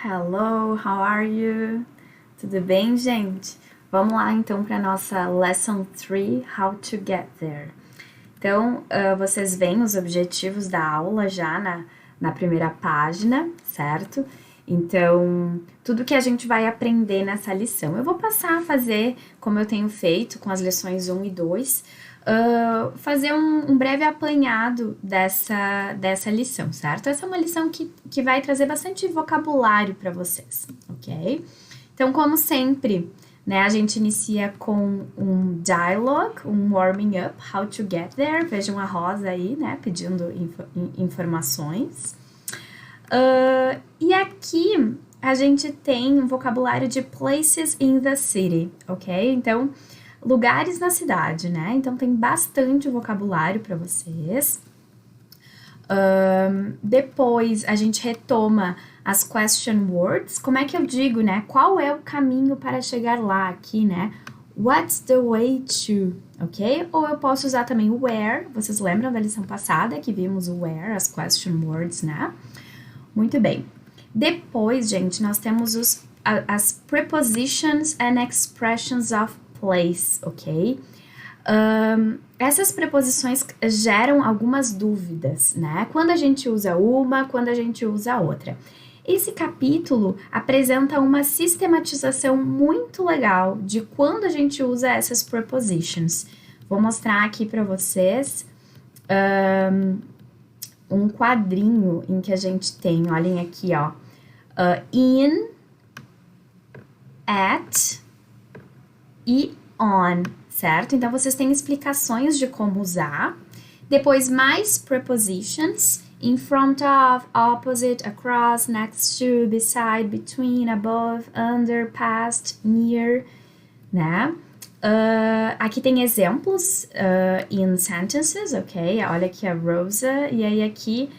Hello, how are you? Tudo bem, gente? Vamos lá então para nossa Lesson 3, How to Get There. Então, vocês veem os objetivos da aula já na primeira página, certo? Então, tudo que a gente vai aprender nessa lição. Eu vou passar a fazer, como eu tenho feito com as lições 1 e 2, fazer um breve apanhado dessa lição, certo? Essa é uma lição que vai trazer bastante vocabulário para vocês, ok? Então, como sempre, né, a gente inicia com um dialogue, um warming up, how to get there. Vejam a Rosa aí, né, pedindo informações. E aqui a gente tem um vocabulário de places in the city, ok? Então, lugares na cidade, né? Então, tem bastante vocabulário para vocês. Depois, a gente retoma as question words. Como é que eu digo, né? Qual é o caminho para chegar lá aqui, né? What's the way to, ok? Ou eu posso usar também o where. Vocês lembram da lição passada que vimos o where, as question words, né? Muito bem. Depois, gente, nós temos as prepositions and expressions of place, ok? Essas preposições geram algumas dúvidas, né? Quando a gente usa uma, quando a gente usa a outra. Esse capítulo apresenta uma sistematização muito legal de quando a gente usa essas prepositions. Vou mostrar aqui para vocês um quadrinho em que a gente tem, olhem aqui, ó, in, at e on, certo? Então, vocês têm explicações de como usar. Depois, mais prepositions, in front of, opposite, across, next to, beside, between, above, under, past, near, né? Aqui tem exemplos in sentences, ok? Olha aqui a Rosa, e aí aqui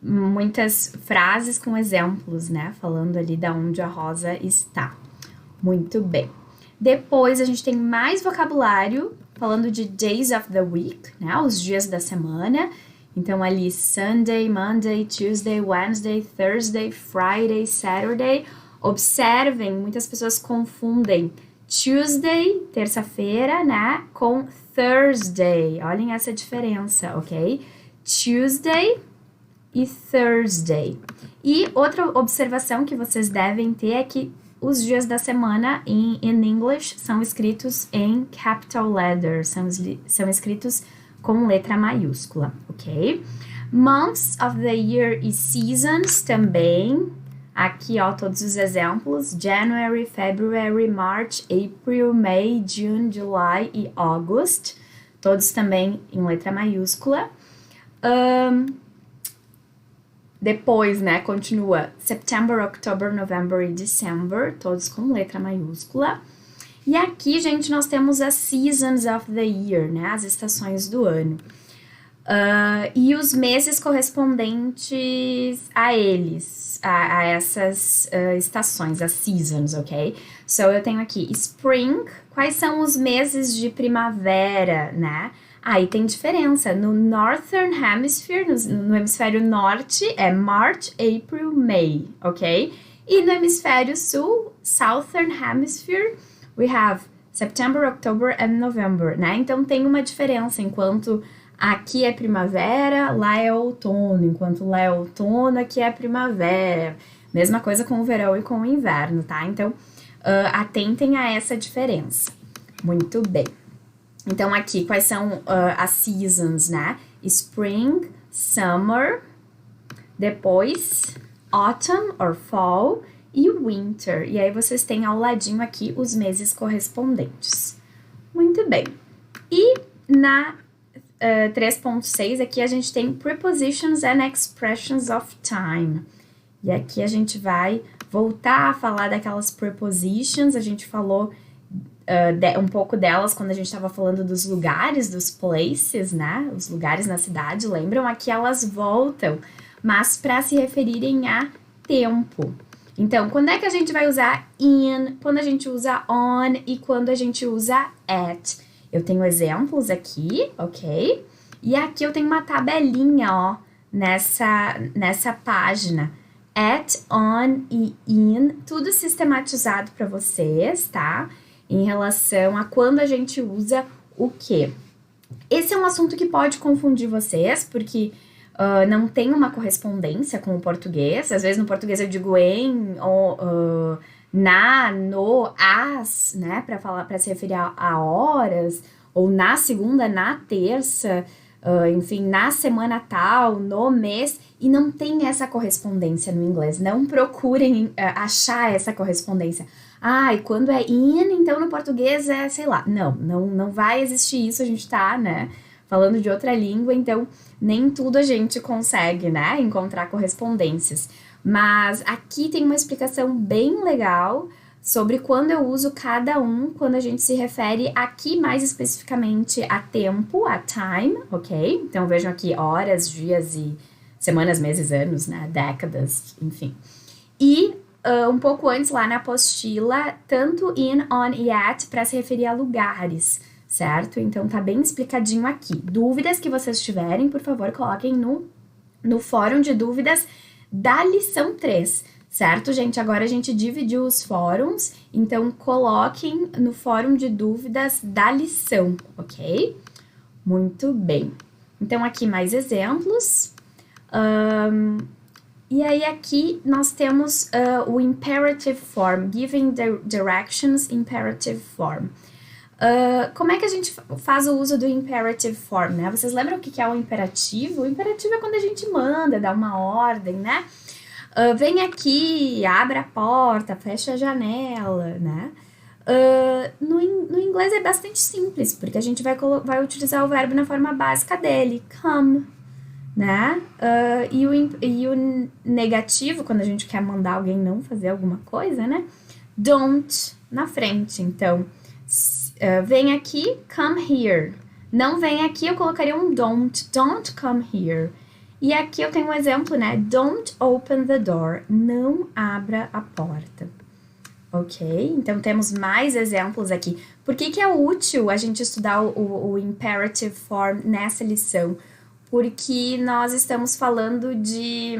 muitas frases com exemplos, né? Falando ali da onde a Rosa está. Muito bem. Depois a gente tem mais vocabulário falando de days of the week, né? Os dias da semana. Então ali Sunday, Monday, Tuesday, Wednesday, Thursday, Friday, Saturday. Observem, muitas pessoas confundem Tuesday, terça-feira, né? Com Thursday. Olhem essa diferença, ok? Tuesday e Thursday. E outra observação que vocês devem ter é que os dias da semana in English são escritos em capital letters, são escritos com letra maiúscula, ok? Months of the year e seasons também. Aqui, ó, todos os exemplos. January, February, March, April, May, June, July e August. Todos também em letra maiúscula. Depois, né, continua September, October, November e December, todos com letra maiúscula. E aqui, gente, nós temos as seasons of the year, né, as estações do ano. E os meses correspondentes a eles, a essas estações, as seasons, ok? So, eu tenho aqui Spring, quais são os meses de primavera, né? Aí tem diferença, no Northern Hemisphere, no hemisfério norte, é March, April, May, ok? E no hemisfério sul, Southern Hemisphere, we have September, October and November, né? Então tem uma diferença, enquanto aqui é primavera, lá é outono, enquanto lá é outono, aqui é primavera. Mesma coisa com o verão e com o inverno, tá? Então, atentem a essa diferença. Muito bem. Então, aqui, quais são as seasons, né? Spring, summer, depois autumn, or fall, e winter. E aí, vocês têm ao ladinho aqui os meses correspondentes. Muito bem. E na 3.6, aqui a gente tem prepositions and expressions of time. E aqui a gente vai voltar a falar daquelas prepositions, a gente falou um pouco delas quando a gente estava falando dos lugares, dos places, né? Os lugares na cidade, lembram? Aqui elas voltam, mas para se referirem a tempo. Então, quando é que a gente vai usar in, quando a gente usa on e quando a gente usa at? Eu tenho exemplos aqui, ok? E aqui eu tenho uma tabelinha, ó, nessa página, at, on e in, tudo sistematizado para vocês, tá? Em relação a quando a gente usa o quê. Esse é um assunto que pode confundir vocês, porque não tem uma correspondência com o português. Às vezes no português eu digo em, ou, na, no, as, né? Para se referir a horas, ou na segunda, na terça, enfim, na semana tal, no mês, e não tem essa correspondência no inglês. Não procurem achar essa correspondência. E quando é in, então no português é, sei lá. Não vai existir isso, a gente tá, né, falando de outra língua, então nem tudo a gente consegue, né, encontrar correspondências. Mas aqui tem uma explicação bem legal sobre quando eu uso cada um, quando a gente se refere aqui mais especificamente a tempo, a time, ok? Então vejam aqui horas, dias e semanas, meses, anos, né, décadas, enfim. E um pouco antes, lá na apostila, tanto in, on e at para se referir a lugares, certo? Então tá bem explicadinho aqui. Dúvidas que vocês tiverem, por favor, coloquem no fórum de dúvidas da lição 3, certo, gente? Agora a gente dividiu os fóruns, então coloquem no fórum de dúvidas da lição, ok? Muito bem. Então aqui mais exemplos. E aí aqui nós temos o imperative form, giving directions imperative form. Como é que a gente faz o uso do imperative form, né? Vocês lembram o que é o imperativo? O imperativo é quando a gente manda, dá uma ordem, né? Vem aqui, abre a porta, fecha a janela, né? No inglês é bastante simples, porque a gente vai utilizar o verbo na forma básica dele, come, né? E o negativo, quando a gente quer mandar alguém não fazer alguma coisa, né? Don't, na frente. Então, vem aqui, come here. Não vem aqui, eu colocaria um don't come here. E aqui eu tenho um exemplo, né? Don't open the door. Não abra a porta. Ok? Então, temos mais exemplos aqui. Por que é útil a gente estudar o imperative form nessa lição? Porque nós estamos falando de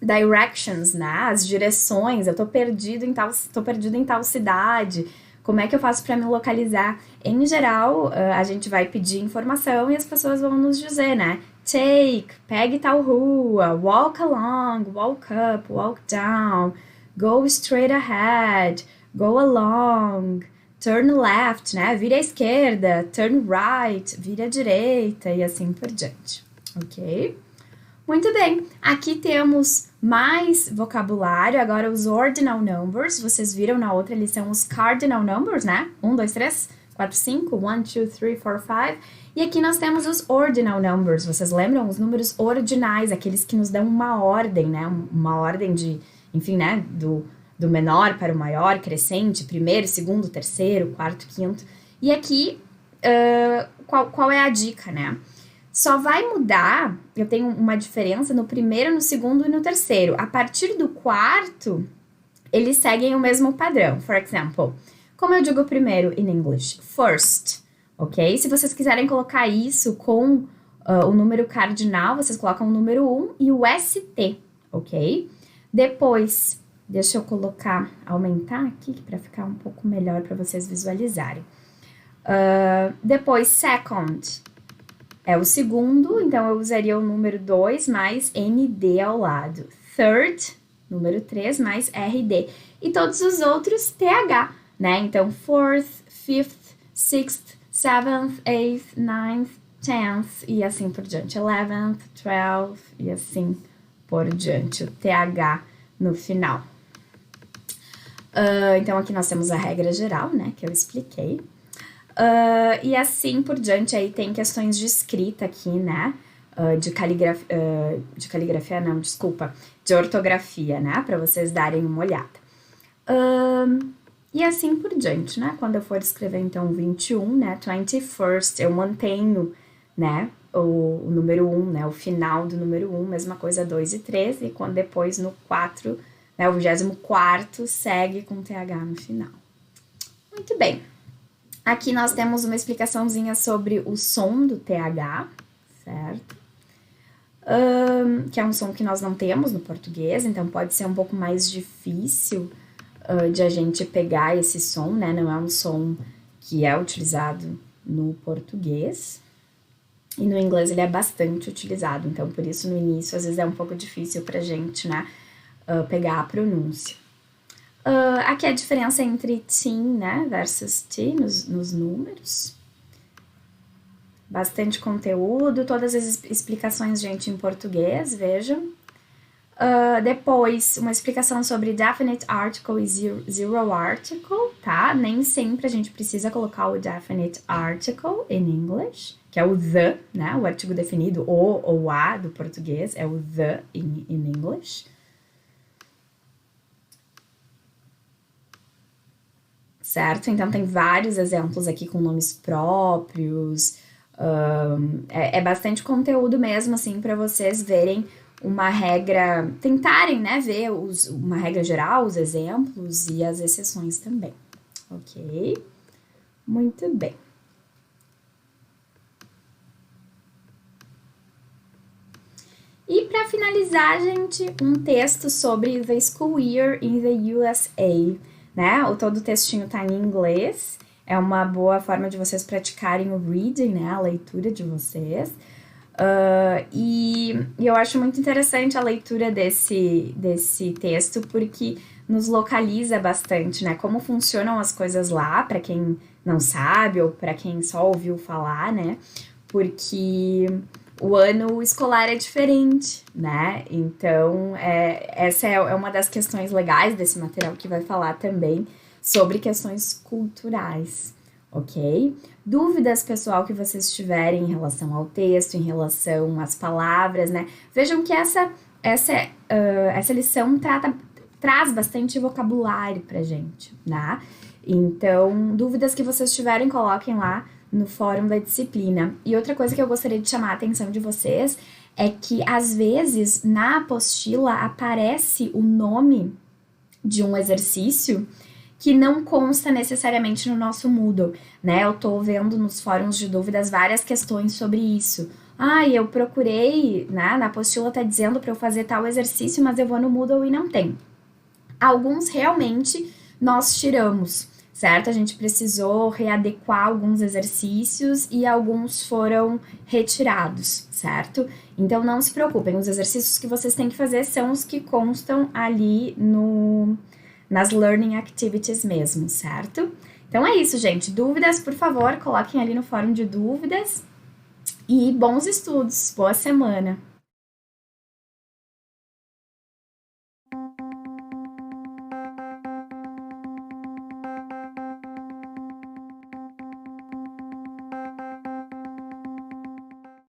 directions, né? As direções. Eu tô perdido em tal cidade. Como é que eu faço para me localizar? Em geral, a gente vai pedir informação e as pessoas vão nos dizer, né? Take, pegue tal rua, walk along, walk up, walk down, go straight ahead, go along, turn left, né? Vira à esquerda, turn right, vira à direita e assim por diante, ok? Muito bem, aqui temos mais vocabulário, agora os ordinal numbers, vocês viram na outra lição os cardinal numbers, né? 1, 2, 3, 4, 5, 1, 2, 3, 4, 5, e aqui nós temos os ordinal numbers, vocês lembram? Os números ordinais, aqueles que nos dão uma ordem, né? Uma ordem de, enfim, né? Do menor para o maior, crescente, primeiro, segundo, terceiro, quarto, quinto, e aqui, qual é a dica, né? Só vai mudar, eu tenho uma diferença no primeiro, no segundo e no terceiro. A partir do quarto, eles seguem o mesmo padrão. For example, como eu digo primeiro in English? First, ok? Se vocês quiserem colocar isso com o número cardinal, vocês colocam o número 1 e o ST, ok? Depois, deixa eu aumentar aqui para ficar um pouco melhor para vocês visualizarem. Depois, second. É o segundo, então eu usaria o número 2 mais ND ao lado. Third, número 3 mais RD. E todos os outros TH, né? Então, fourth, fifth, sixth, seventh, eighth, ninth, tenth e assim por diante. 11th, 12th e assim por diante. O TH no final. Então, aqui nós temos a regra geral, né? Que eu expliquei. E assim por diante, aí tem questões de escrita aqui, né? De caligrafia não, desculpa, de ortografia, né? Para vocês darem uma olhada. E assim por diante, né? Quando eu for escrever, então, 21, né? 21st, eu mantenho, né? O número 1, né? O final do número 1, mesma coisa, 2 e 3. E quando depois no 4, né? O 24º segue com TH no final. Muito bem. Aqui nós temos uma explicaçãozinha sobre o som do TH, certo? que é um som que nós não temos no português, então pode ser um pouco mais difícil de a gente pegar esse som, né? Não é um som que é utilizado no português. E no inglês ele é bastante utilizado, então por isso no início às vezes é um pouco difícil pra gente, né, pegar a pronúncia. Aqui a diferença entre teen, né, versus T nos números. Bastante conteúdo, todas as explicações, gente, em português, vejam. Depois, uma explicação sobre definite article e zero article, tá? Nem sempre a gente precisa colocar o definite article in English, que é o the, né? O artigo definido, o ou a do português, é o the in English. Certo? Então, tem vários exemplos aqui com nomes próprios. É bastante conteúdo mesmo, assim, para vocês verem uma regra, tentarem, né, ver uma regra geral, os exemplos e as exceções também, ok? Muito bem. E para finalizar, gente, um texto sobre the school year in the USA, né? Todo o textinho tá em inglês, é uma boa forma de vocês praticarem o reading, né, a leitura de vocês. E eu acho muito interessante a leitura desse texto, porque nos localiza bastante, né? Como funcionam as coisas lá, para quem não sabe ou para quem só ouviu falar, né? Porque o ano escolar é diferente, né? Então, essa é uma das questões legais desse material que vai falar também sobre questões culturais, ok? Dúvidas, pessoal, que vocês tiverem em relação ao texto, em relação às palavras, né? Vejam que essa lição traz bastante vocabulário pra gente, né? Então, dúvidas que vocês tiverem, coloquem lá no fórum da disciplina. E outra coisa que eu gostaria de chamar a atenção de vocês é que, às vezes, na apostila aparece o nome de um exercício que não consta necessariamente no nosso Moodle, né? Eu tô vendo nos fóruns de dúvidas várias questões sobre isso. Eu procurei, né? Na apostila tá dizendo para eu fazer tal exercício, mas eu vou no Moodle e não tem. Alguns realmente nós tiramos, certo? A gente precisou readequar alguns exercícios e alguns foram retirados, certo? Então não se preocupem, os exercícios que vocês têm que fazer são os que constam ali nas learning activities mesmo, certo? Então é isso, gente. Dúvidas, por favor, coloquem ali no fórum de dúvidas. E bons estudos, boa semana!